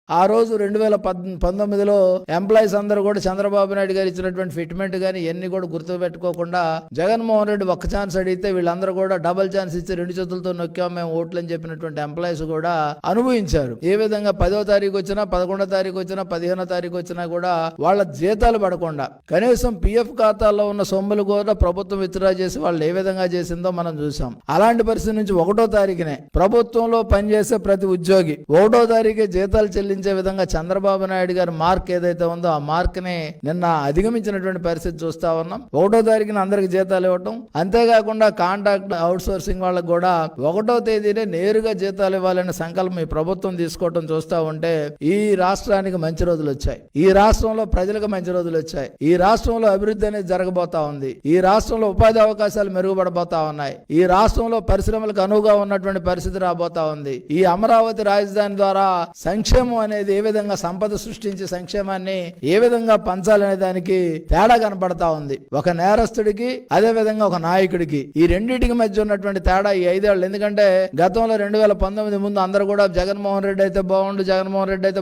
ఆ రోజు 2019లో ఎంప్లాయీస్ అందరూ కూడా చంద్రబాబు నాయుడు గారు ఇచ్చినటువంటి ఫిట్మెంట్ కానీ ఇవన్నీ కూడా గుర్తు పెట్టుకోకుండా జగన్మోహన్ రెడ్డి ఒక్క ఛాన్స్ అడిగితే వీళ్ళందరూ కూడా డబుల్ ఛాన్స్ ఇచ్చి 2 చేతులతో నొక్కాం మేము ఓట్లు అని చెప్పినటువంటి ఎంప్లాయీస్ కూడా అనుభవించారు. ఏ విధంగా 10వ తారీఖు వచ్చినా 11వ తారీఖు వచ్చినా 15వ తారీఖు వచ్చినా కూడా వాళ్ళ జీతాలు పడకుండా కనీసం పిఎఫ్ ఖాతాల్లో ఉన్న సొమ్ములు కూడా ప్రభుత్వం విత్డ్రా చేసి వాళ్ళు ఏ విధంగా చేసిందో మనం చూసాం. అలాంటి పరిస్థితి నుంచి 1వ తారీఖునే ప్రభుత్వంలో పనిచేసే ప్రతి ఉద్యోగి 1వ తారీఖే జీతాలు చెల్లించే విధంగా చంద్రబాబు నాయుడు గారి మార్క్ ఏదైతే ఉందో ఆ మార్క్ ని నిన్న అధిగమించినటువంటి పరిస్థితి చూస్తా ఉన్నాం. 1వ తారీఖున అందరికి జీతాలు ఇవ్వటం, అంతేకాకుండా కాంట్రాక్ట్ అవుట్ సోర్సింగ్ వాళ్ళకు కూడా 1వ తేదీనే నేరుగా జీతాలు ఇవ్వాలనే సంకల్పం ఈ ప్రభుత్వం తీసుకోవటం చూస్తా ఉంటే ఈ రాష్ట్రానికి మంచి రోజులు వచ్చాయి. ఈ రాష్ట్రంలో ప్రజలకు మంచి రోజులు వచ్చాయి. ఈ రాష్ట్రంలో అభివృద్ధి అనేది జరగబోతా ఉంది. ఈ రాష్ట్రంలో ఉపాధి అవకాశాలు మెరుగుపడబోతా ఉన్నాయి. ఈ రాష్ట్రంలో పరిశ్రమలకు అనువుగా ఉన్నటువంటి పరిస్థితి రాబోతా ఉంది. ఈ అమరావతి రాజధాని ద్వారా సంక్షేమం అనేది ఏ విధంగా సంపద సృష్టించి సంక్షేమాన్ని ఏ విధంగా పంచాలనే దానికి తేడా కనపడతా ఉంది. ఒక నేరస్తుడికి అదే విధంగా ఒక నాయకుడికి ఈ రెండింటికి మధ్య ఉన్నటువంటి తేడా ఈ 5 ఏళ్ళు. ఎందుకంటే గతంలో 2019 ముందు అందరూ కూడా జగన్మోహన్ రెడ్డి అయితే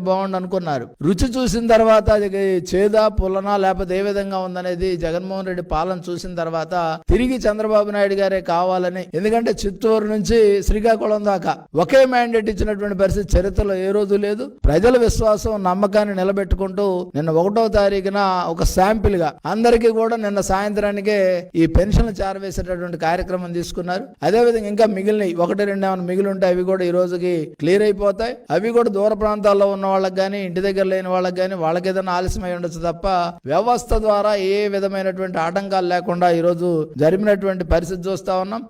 బాగుండు అనుకున్నారు. రుచి చూసిన తర్వాత అది చేదా పుల్లనా లేకపోతే ఏ విధంగా ఉందనేది జగన్మోహన్ రెడ్డి పాలన చూసిన తర్వాత తిరిగి చంద్రబాబు నాయుడు గారే కావాలని, ఎందుకంటే చిత్తూరు నుంచి శ్రీకాకుళం దాకా ఒకే మ్యాండేట్ ఇచ్చినటువంటి పరిస్థితి చరిత్రలో ఏ రోజు లేదు. ప్రజల విశ్వాసం నమ్మకాన్ని నిలబెట్టుకుంటూ నిన్న 1వ తారీఖున ఒక శాంపిల్ గా అందరికీ కూడా నిన్న సాయంత్రానికే ఈ పెన్షన్లు చేరవేసేటటువంటి కార్యక్రమం తీసుకున్నారు. అదేవిధంగా ఇంకా మిగిలినవి 1-2 ఏమైనా మిగిలి ఉంటే అవి కూడా ఈ రోజుకి క్లియర్ అయిపోతాయి. అవి కూడా దూర ప్రాంతాల్లో ఉన్న వాళ్ళకి కానీ ఇంటి దగ్గర లేని వాళ్ళకి కానీ వాళ్ళకి ఏదైనా ఆలస్యమై ఉండొచ్చు తప్ప వ్యవస్థ ద్వారా ఏ విధమైనటువంటి ఆటంకాలు లేకుండా ఈరోజు జరిగినటువంటి పరిస్థితి చూస్తా ఉన్నాం.